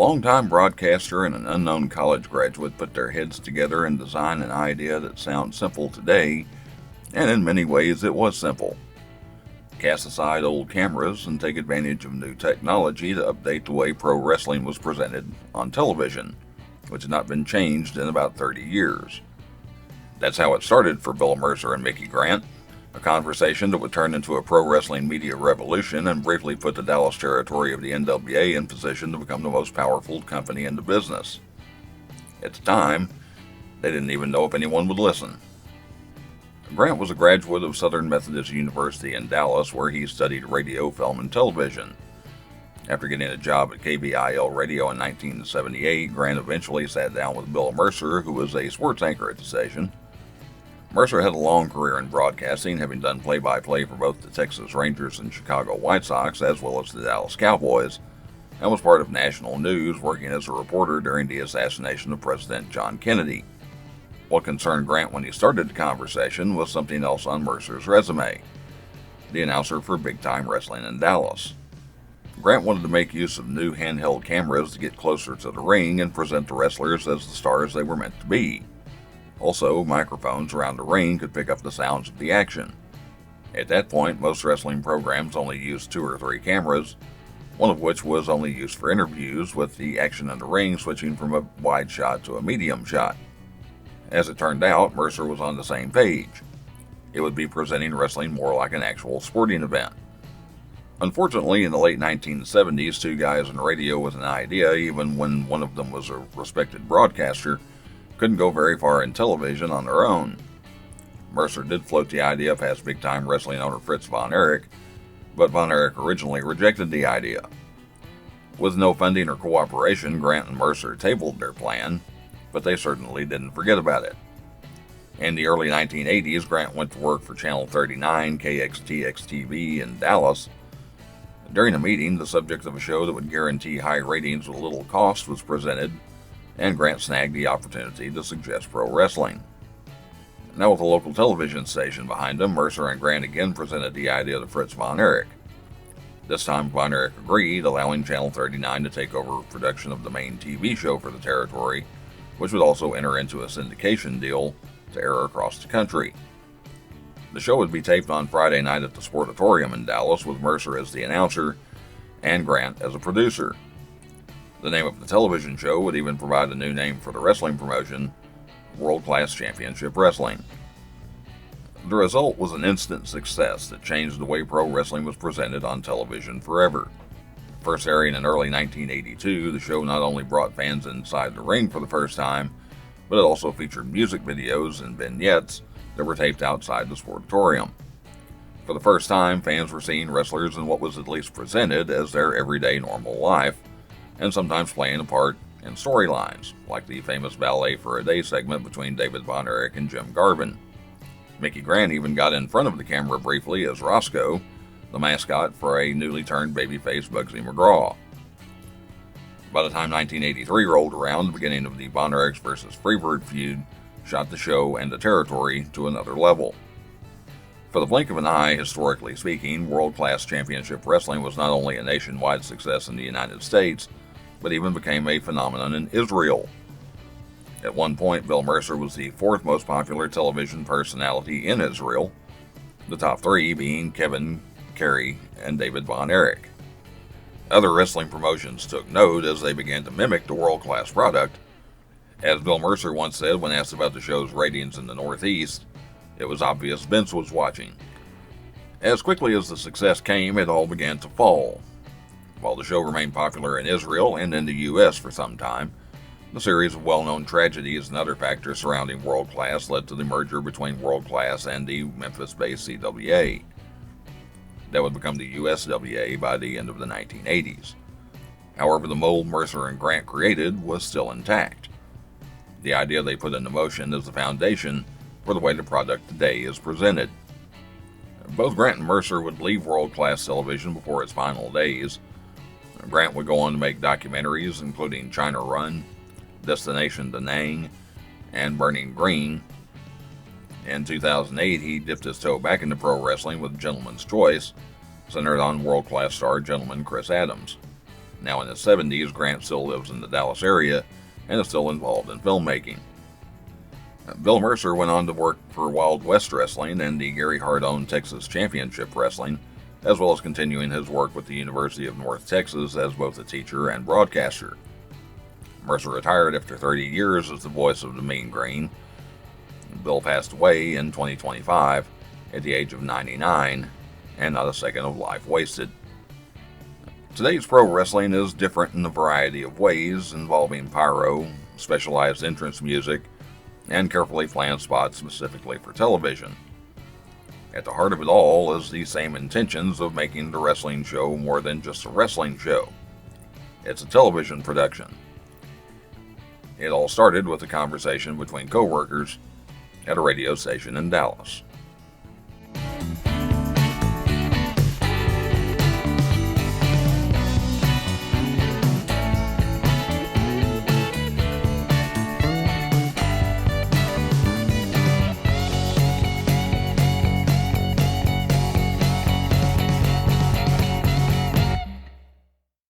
longtime broadcaster and an unknown college graduate put their heads together and designed an idea that sounds simple today, and in many ways it was simple. Cast aside old cameras and take advantage of new technology to update the way pro wrestling was presented on television, which had not been changed in about 30 years. That's how it started for Bill Mercer and Mickey Grant, a conversation that would turn into a pro wrestling media revolution and briefly put the Dallas territory of the NWA in position to become the most powerful company in the business. At the time, they didn't even know if anyone would listen. Grant was a graduate of Southern Methodist University in Dallas, where he studied radio, film, and television. After getting a job at KBIL Radio in 1978, Grant eventually sat down with Bill Mercer, who was a sports anchor at the station. Mercer had a long career in broadcasting, having done play-by-play for both the Texas Rangers and Chicago White Sox, as well as the Dallas Cowboys, and was part of national news, working as a reporter during the assassination of President John Kennedy. What concerned Grant when he started the conversation was something else on Mercer's resume: the announcer for big-time wrestling in Dallas. Grant wanted to make use of new handheld cameras to get closer to the ring and present the wrestlers as the stars they were meant to be. Also, microphones around the ring could pick up the sounds of the action. At that point, most wrestling programs only used 2 or 3 cameras, one of which was only used for interviews, with the action in the ring switching from a wide shot to a medium shot. As it turned out, Mercer was on the same page. It would be presenting wrestling more like an actual sporting event. Unfortunately, in the late 1970s, 2 guys in radio with an idea, even when one of them was a respected broadcaster, couldn't go very far in television on their own. Mercer did float the idea past big-time wrestling owner Fritz von Erich, but von Erich originally rejected the idea. With no funding or cooperation, Grant and Mercer tabled their plan, but they certainly didn't forget about it. In the early 1980s, Grant went to work for Channel 39 KXTX-TV in Dallas. During a meeting, the subject of a show that would guarantee high ratings with little cost was presented, and Grant snagged the opportunity to suggest pro wrestling. Now with a local television station behind him, Mercer and Grant again presented the idea to Fritz von Erich. This time von Erich agreed, allowing Channel 39 to take over production of the main TV show for the territory, which would also enter into a syndication deal to air across the country. The show would be taped on Friday night at the Sportatorium in Dallas, with Mercer as the announcer and Grant as a producer. The name of the television show would even provide a new name for the wrestling promotion: World Class Championship Wrestling. The result was an instant success that changed the way pro wrestling was presented on television forever. First airing in early 1982, the show not only brought fans inside the ring for the first time, but it also featured music videos and vignettes that were taped outside the Sportatorium. For the first time, fans were seeing wrestlers in what was at least presented as their everyday normal life, and sometimes playing a part in storylines, like the famous Ballet for a Day segment between David Von Erich and Jim Garvin. Mickey Grant even got in front of the camera briefly as Roscoe, the mascot for a newly turned babyface Bugsy McGraw. By the time 1983 rolled around, the beginning of the Von Erichs vs. Freebird feud shot the show and the territory to another level. For the blink of an eye, historically speaking, World Class Championship Wrestling was not only a nationwide success in the United States, but even became a phenomenon in Israel. At one point, Bill Mercer was the 4th most popular television personality in Israel, the top 3 being Kevin, Kerry, and David Von Erich. Other wrestling promotions took note as they began to mimic the world-class product. As Bill Mercer once said when asked about the show's ratings in the Northeast, it was obvious Vince was watching. As quickly as the success came, it all began to fall. While the show remained popular in Israel and in the U.S. for some time, the series of well-known tragedies and other factors surrounding World Class led to the merger between World Class and the Memphis-based CWA. That would become the USWA by the end of the 1980s. However, the mold Mercer and Grant created was still intact. The idea they put into motion is the foundation for the way the product today is presented. Both Grant and Mercer would leave World Class Television before its final days. Grant would go on to make documentaries including China Run, Destination Da Nang, and Burning Green. In 2008, he dipped his toe back into pro wrestling with Gentleman's Choice, centered on world-class star gentleman Chris Adams. Now in his 70s, Grant still lives in the Dallas area and is still involved in filmmaking. Bill Mercer went on to work for Wild West Wrestling and the Gary Hart-owned Texas Championship Wrestling, as well as continuing his work with the University of North Texas as both a teacher and broadcaster. Mercer retired after 30 years as the voice of the Mean Green. Bill passed away in 2025 at the age of 99, and not a second of life wasted. Today's pro wrestling is different in a variety of ways, involving pyro, specialized entrance music, and carefully planned spots specifically for television. At the heart of it all is the same intentions of making the wrestling show more than just a wrestling show. It's a television production. It all started with a conversation between co-workers at a radio station in Dallas.